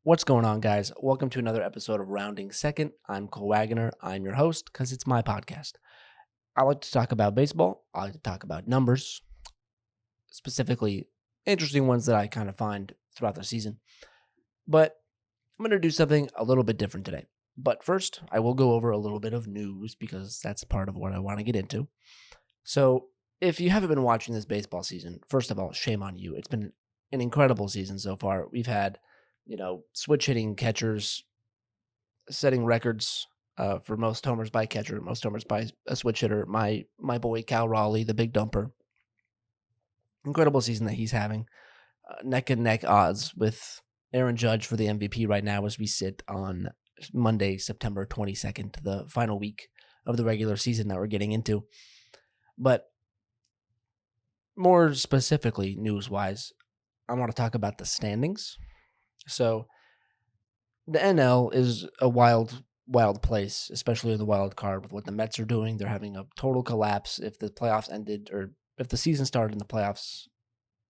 What's going on, guys? Welcome to another episode of Rounding Second. I'm Cole Wagner. I'm your host because it's my podcast. I like to talk about baseball. I like to talk about numbers, specifically interesting ones that I kind of find throughout the season. But I'm going to do something a little bit different today. But first, I will go over a little bit of news because that's part of what I want to get into. So, if you haven't been watching this baseball season, first of all, shame on you. It's been an incredible season so far. We've had switch hitting catchers setting records for most homers by catcher, most homers by a switch hitter. My boy Cal Raleigh, the big dumper, incredible season that he's having. Neck and neck odds with Aaron Judge for the MVP right now as we sit on Monday, September 22nd, the final week of the regular season that we're getting into. But more specifically, news-wise, I want to talk about the standings. So the NL is a wild place, especially in the wild card with what the Mets are doing. They're having a total collapse. If the playoffs ended, or if the season started and the playoffs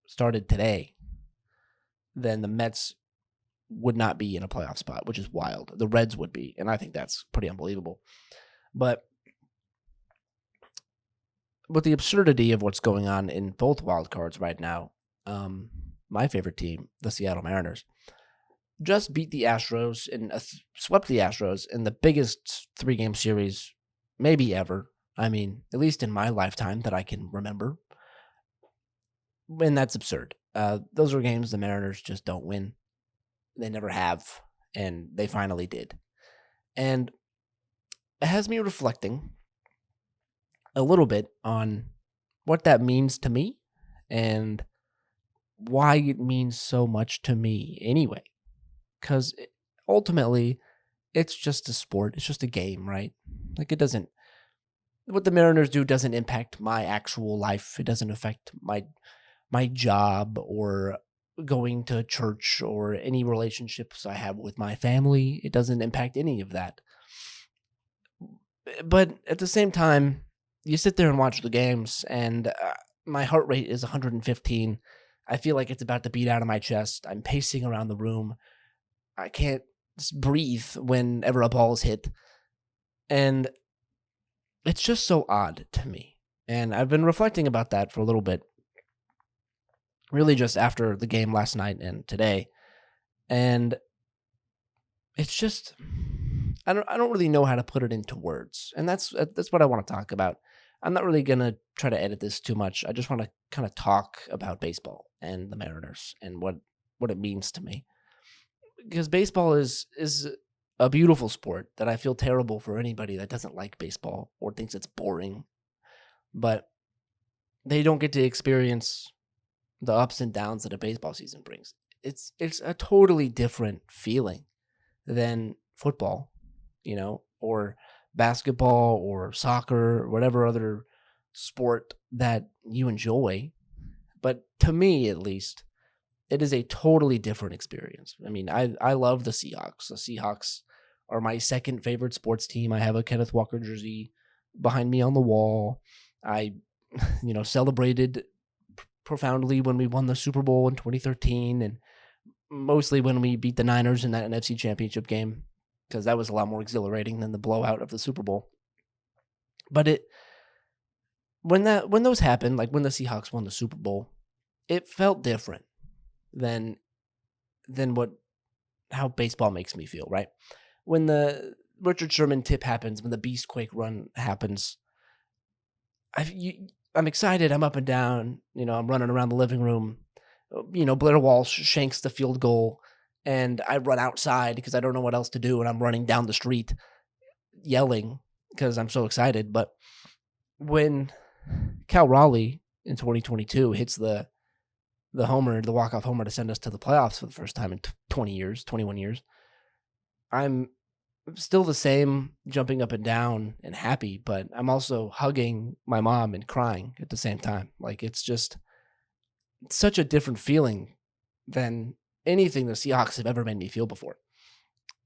started today, then the Mets would not be in a playoff spot, which is wild. The Reds would be, and I think that's pretty unbelievable. But with the absurdity of what's going on in both wild cards right now, my favorite team, the Seattle Mariners, just beat the Astros and swept the Astros in the biggest 3-game series maybe ever. I mean, at least in my lifetime that I can remember. And that's absurd. Those are games the Mariners just don't win. They never have, and they finally did. And it has me reflecting a little bit on what that means to me and why it means so much to me anyway. Because ultimately, it's just a sport. It's just a game, right? Like, it doesn't, what the Mariners do doesn't impact my actual life. It doesn't affect my job or going to church or any relationships I have with my family. It doesn't impact any of that. But at the same time, you sit there and watch the games, and my heart rate is 115. I feel like it's about to beat out of my chest. I'm pacing around the room. I can't breathe whenever a ball is hit. And it's just so odd to me. And I've been reflecting about that for a little bit, really just after the game last night and today. And it's just, I don't really know how to put it into words. And that's what I want to talk about. I'm not really going to try to edit this too much. I just want to kind of talk about baseball and the Mariners and what it means to me. Because baseball is a beautiful sport that I feel terrible for anybody that doesn't like baseball or thinks it's boring. But they don't get to experience the ups and downs that a baseball season brings. It's a totally different feeling than football, or basketball or soccer or whatever other sport that you enjoy. But to me, at least, it is a totally different experience. I mean, I love the Seahawks. The Seahawks are my second favorite sports team. I have a Kenneth Walker jersey behind me on the wall. I, celebrated profoundly when we won the Super Bowl in 2013, and mostly when we beat the Niners in that NFC Championship game, because that was a lot more exhilarating than the blowout of the Super Bowl. But when those happened, like when the Seahawks won the Super Bowl, it felt different than how baseball makes me feel, right? When the Richard Sherman tip happens, when the Beastquake run happens, I'm excited. I'm up and down. I'm running around the living room. Blair Walsh shanks the field goal, and I run outside because I don't know what else to do, and I'm running down the street yelling because I'm so excited. But when Cal Raleigh in 2022 hits the homer, the walk-off homer to send us to the playoffs for the first time in 21 years, I'm still the same, jumping up and down and happy, but I'm also hugging my mom and crying at the same time. Like, it's such a different feeling than anything the Seahawks have ever made me feel before.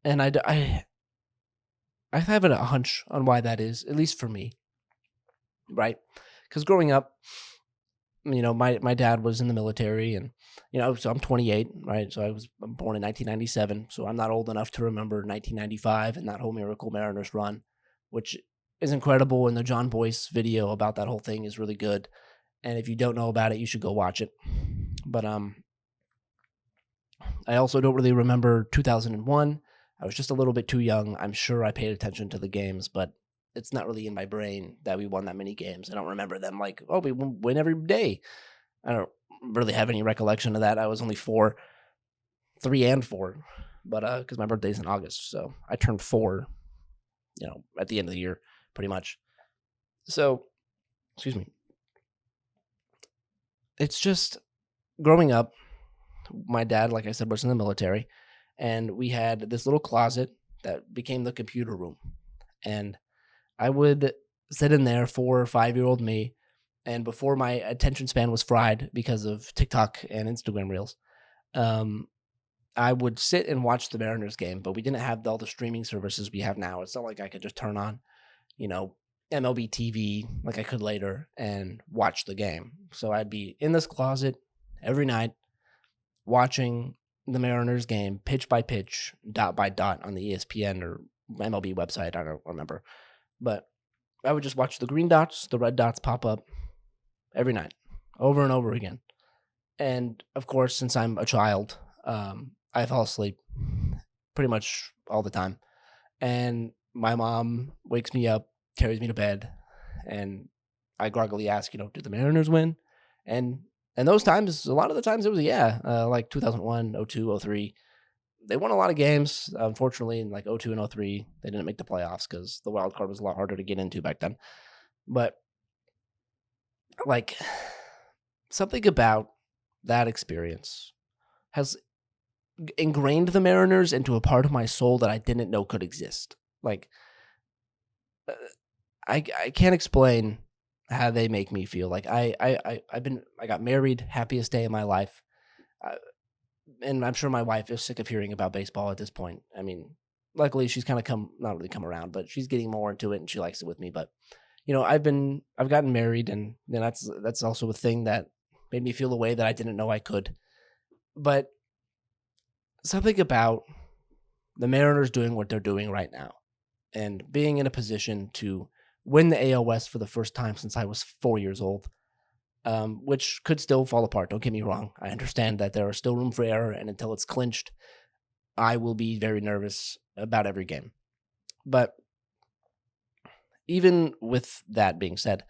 And I have a hunch on why that is, at least for me, right? Because growing up, my dad was in the military, and so I'm 28, right? So I'm born in 1997, so I'm not old enough to remember 1995 and that whole Miracle Mariners run, which is incredible. And the John Boyce video about that whole thing is really good. And if you don't know about it, you should go watch it. But I also don't really remember 2001. I was just a little bit too young. I'm sure I paid attention to the games, but it's not really in my brain that we won that many games. I don't remember them like, oh, we win every day. I don't really have any recollection of that. I was only 4, 3 and 4, but because my birthday's in August, so I turned 4, at the end of the year, pretty much. So, excuse me. It's just growing up. My dad, like I said, was in the military, and we had this little closet that became the computer room, and I would sit in there for 5-year-old me, and before my attention span was fried because of TikTok and Instagram Reels, um, I would sit and watch the Mariners game, but we didn't have all the streaming services we have now. It's not like I could just turn on, you know, MLB TV like I could later and watch the game. So I'd be in this closet every night watching the Mariners game pitch by pitch, dot by dot on the ESPN or MLB website. I don't remember. But I would just watch the green dots, the red dots pop up every night, over and over again. And of course, since I'm a child, I fall asleep pretty much all the time. And my mom wakes me up, carries me to bed, and I groggily ask, did the Mariners win? And those times, a lot of the times it was yeah, like 2001, 02, 03. They won a lot of games. Unfortunately, in like 02 and 03, they didn't make the playoffs because the wild card was a lot harder to get into back then. But like something about that experience has ingrained the Mariners into a part of my soul that I didn't know could exist. Like I can't explain how they make me feel. Like I got married, happiest day of my life. And I'm sure my wife is sick of hearing about baseball at this point. I mean, luckily she's kind of not really come around, but she's getting more into it and she likes it with me. But I've gotten married, and that's also a thing that made me feel a way that I didn't know I could. But something about the Mariners doing what they're doing right now and being in a position to win the AL West for the first time since I was 4 years old, which could still fall apart. Don't get me wrong. I understand that there is still room for error, and until it's clinched, I will be very nervous about every game. But even with that being said,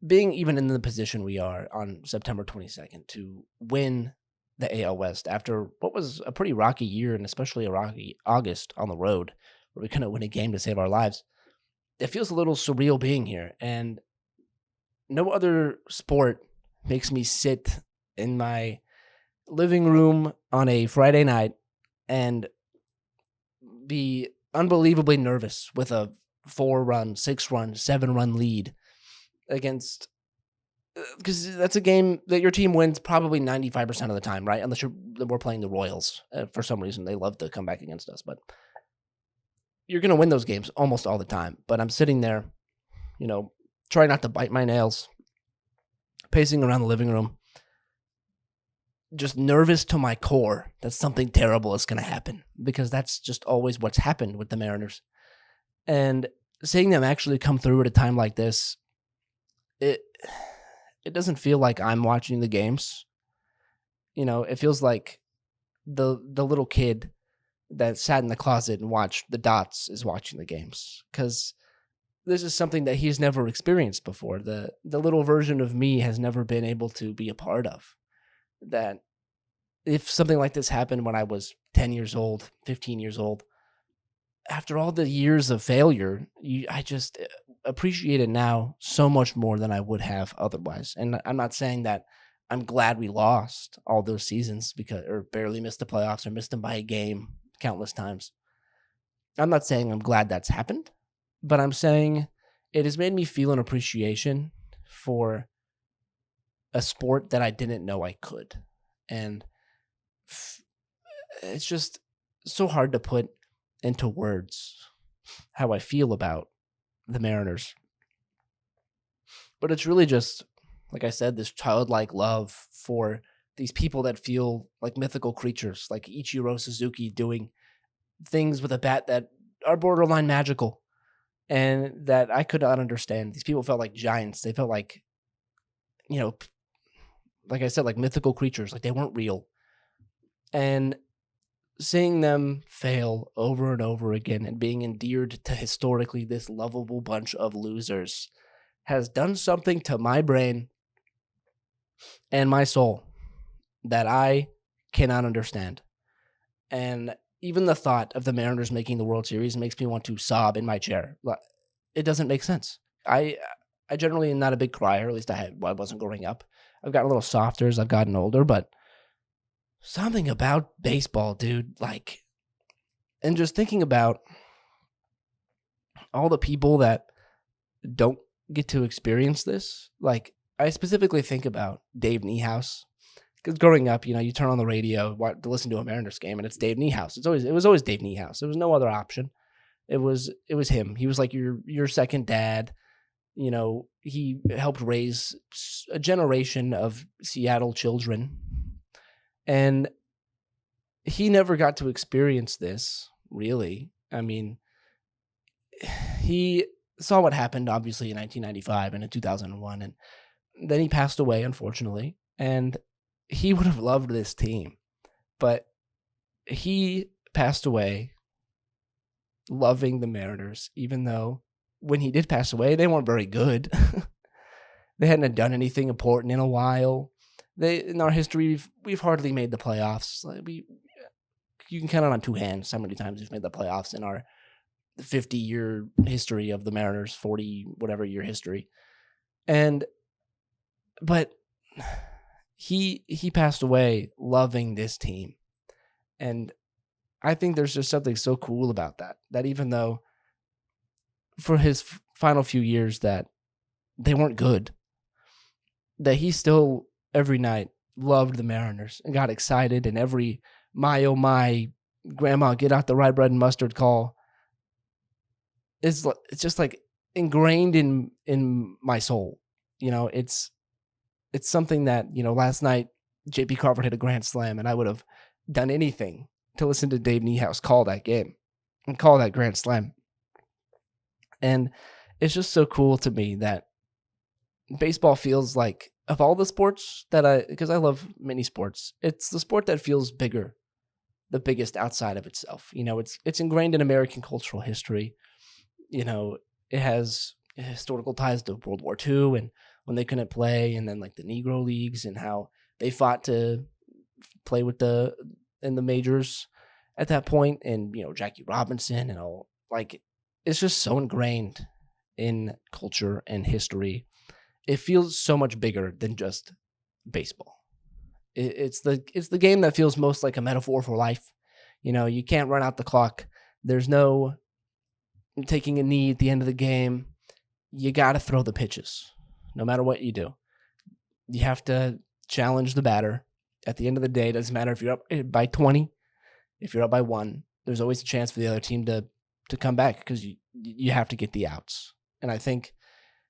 being even in the position we are on September 22nd to win the AL West after what was a pretty rocky year, and especially a rocky August on the road where we couldn't win a game to save our lives, it feels a little surreal being here. And no other sport makes me sit in my living room on a Friday night and be unbelievably nervous with a 4-run, 6-run, 7-run lead against, because that's a game that your team wins probably 95% of the time, right? Unless we're playing the Royals. For some reason, they love to come back against us, but you're going to win those games almost all the time. But I'm sitting there, trying not to bite my nails, pacing around the living room, just nervous to my core that something terrible is going to happen, because that's just always what's happened with the Mariners. And seeing them actually come through at a time like this, it doesn't feel like I'm watching the games. It feels like the little kid that sat in the closet and watched the dots is watching the games, because this is something that he's never experienced before. The little version of me has never been able to be a part of that. If something like this happened when I was 10 years old, 15 years old, after all the years of failure, I just appreciate it now so much more than I would have otherwise. And I'm not saying that I'm glad we lost all those seasons or barely missed the playoffs or missed them by a game countless times. I'm not saying I'm glad that's happened, but I'm saying it has made me feel an appreciation for a sport that I didn't know I could. And it's just so hard to put into words how I feel about the Mariners. But it's really just like I said, this childlike love for these people that feel like mythical creatures, like Ichiro Suzuki doing things with a bat that are borderline magical and that I could not understand. These people felt like giants. They felt like, you know, like I said, like mythical creatures, like they weren't real. And seeing them fail over and over again and being endeared to historically this lovable bunch of losers has done something to my brain and my soul that I cannot understand. And even the thought of the Mariners making the World Series makes me want to sob in my chair. It doesn't make sense. I generally am not a big crier, at least I wasn't growing up. I've gotten a little softer as I've gotten older, but something about baseball, dude, like, and just thinking about all the people that don't get to experience this. Like, I specifically think about Dave Niehaus. Because growing up, you turn on the radio to listen to a Mariners game, and it's Dave Niehaus. It was always Dave Niehaus. There was no other option. It was him. He was like your second dad. He helped raise a generation of Seattle children, and he never got to experience this, really. I mean, he saw what happened, obviously, in 1995 and in 2001, and then he passed away, unfortunately, and he would have loved this team, but he passed away loving the Mariners, even though when he did pass away, they weren't very good. They hadn't done anything important in a while. In our history, we've hardly made the playoffs. You can count it on two hands how many times we've made the playoffs in our 50-year history of the Mariners, 40 whatever year history. But he passed away loving this team. And I think there's just something so cool about that even though for his final few years that they weren't good, that he still every night loved the Mariners and got excited, and every my oh my grandma get out the rye bread and mustard call it's just like ingrained in my soul. It's something that, last night JP Crawford hit a grand slam, and I would have done anything to listen to Dave Niehaus call that game and call that grand slam. And it's just so cool to me that baseball feels like, of all the sports because I love many sports, it's the sport that feels bigger, the biggest outside of itself. It's ingrained in American cultural history. It has historical ties to World War II and when they couldn't play, and then like the Negro Leagues and how they fought to play in the majors at that point, and Jackie Robinson and all. Like, it's just so ingrained in culture and history. It feels so much bigger than just baseball. It's the game that feels most like a metaphor for life. You can't run out the clock. There's no taking a knee at the end of the game. You got to throw the pitches, no matter what you do. You have to challenge the batter. At the end of the day, it doesn't matter if you're up by 20, if you're up by 1. There's always a chance for the other team to come back because you have to get the outs. And I think,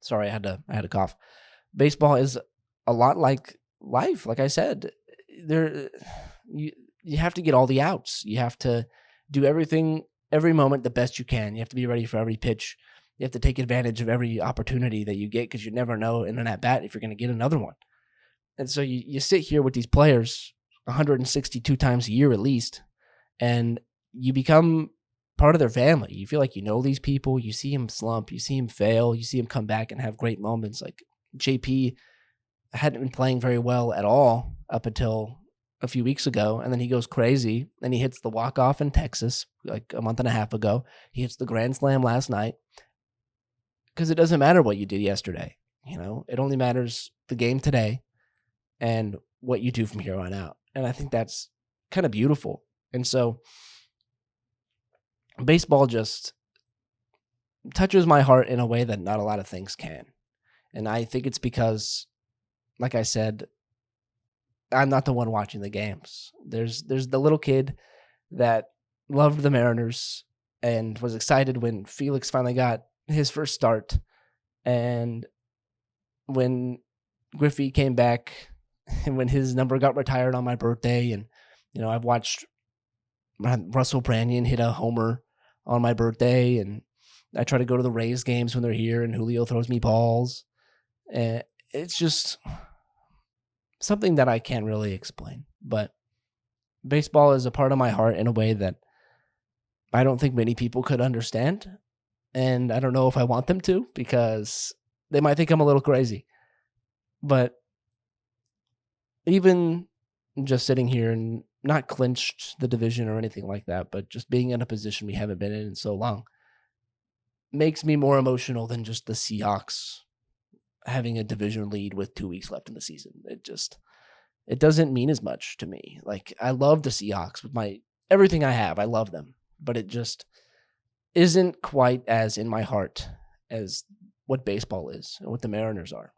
sorry, I had to cough. Baseball is a lot like life. Like I said, you have to get all the outs. You have to do everything, every moment, the best you can. You have to be ready for every pitch. You have to take advantage of every opportunity that you get, because you never know in an at-bat if you're going to get another one. And so you sit here with these players 162 times a year at least, and you become part of their family. You feel like you know these people. You see them slump. You see them fail. You see them come back and have great moments. Like JP hadn't been playing very well at all up until a few weeks ago, and then he goes crazy, and he hits the walk-off in Texas like a month and a half ago. He hits the grand slam last night, because it doesn't matter what you did yesterday. It only matters the game today and what you do from here on out. And I think that's kind of beautiful. And so baseball just touches my heart in a way that not a lot of things can. And I think it's because, like I said, I'm not the one watching the games. There's the little kid that loved the Mariners and was excited when Felix finally got his first start, and when Griffey came back and when his number got retired on my birthday. And, I've watched Russell Brandon hit a homer on my birthday. And I try to go to the Rays games when they're here and Julio throws me balls. And it's just something that I can't really explain. But baseball is a part of my heart in a way that I don't think many people could understand. And I don't know if I want them to because they might think I'm a little crazy. But even just sitting here and not clinched the division or anything like that, but just being in a position we haven't been in so long makes me more emotional than just the Seahawks having a division lead with 2 weeks left in the season. It doesn't mean as much to me. Like, I love the Seahawks with everything I have. I love them, but it just isn't quite as in my heart as what baseball is and what the Mariners are.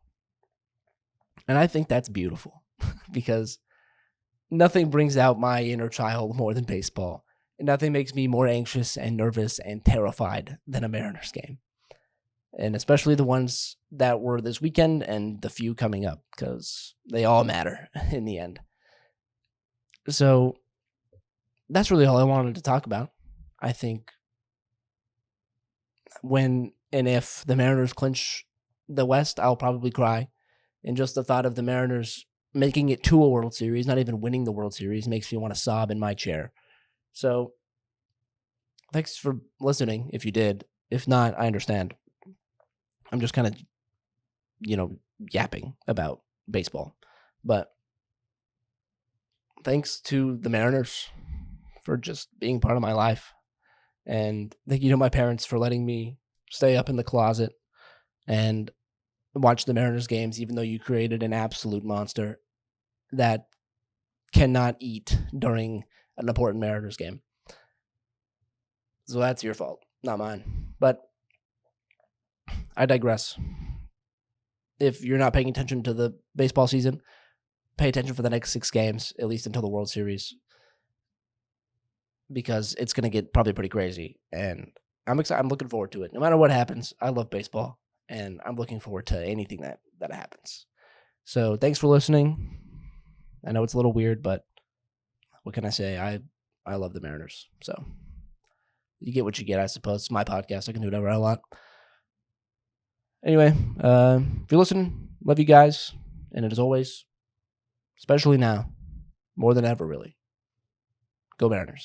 And I think that's beautiful because nothing brings out my inner child more than baseball. And nothing makes me more anxious and nervous and terrified than a Mariners game. And especially the ones that were this weekend and the few coming up, because they all matter in the end. So that's really all I wanted to talk about. I think when and if the Mariners clinch the West, I'll probably cry. And just the thought of the Mariners making it to a World Series, not even winning the World Series, makes me want to sob in my chair. So thanks for listening if you did. If not, I understand. I'm just kind of, yapping about baseball. But thanks to the Mariners for just being part of my life. And thank you to my parents for letting me stay up in the closet and watch the Mariners games, even though you created an absolute monster that cannot eat during an important Mariners game. So that's your fault, not mine. But I digress. If you're not paying attention to the baseball season, pay attention for the next 6 games, at least until the World Series, because it's going to get probably pretty crazy. And I'm excited. I'm looking forward to it. No matter what happens, I love baseball, and I'm looking forward to anything that happens. So thanks for listening. I know it's a little weird, but what can I say? I love the Mariners. So you get what you get, I suppose. It's my podcast. I can do whatever I want. Anyway, if you're listening, love you guys. And as always, especially now, more than ever, really, go Mariners.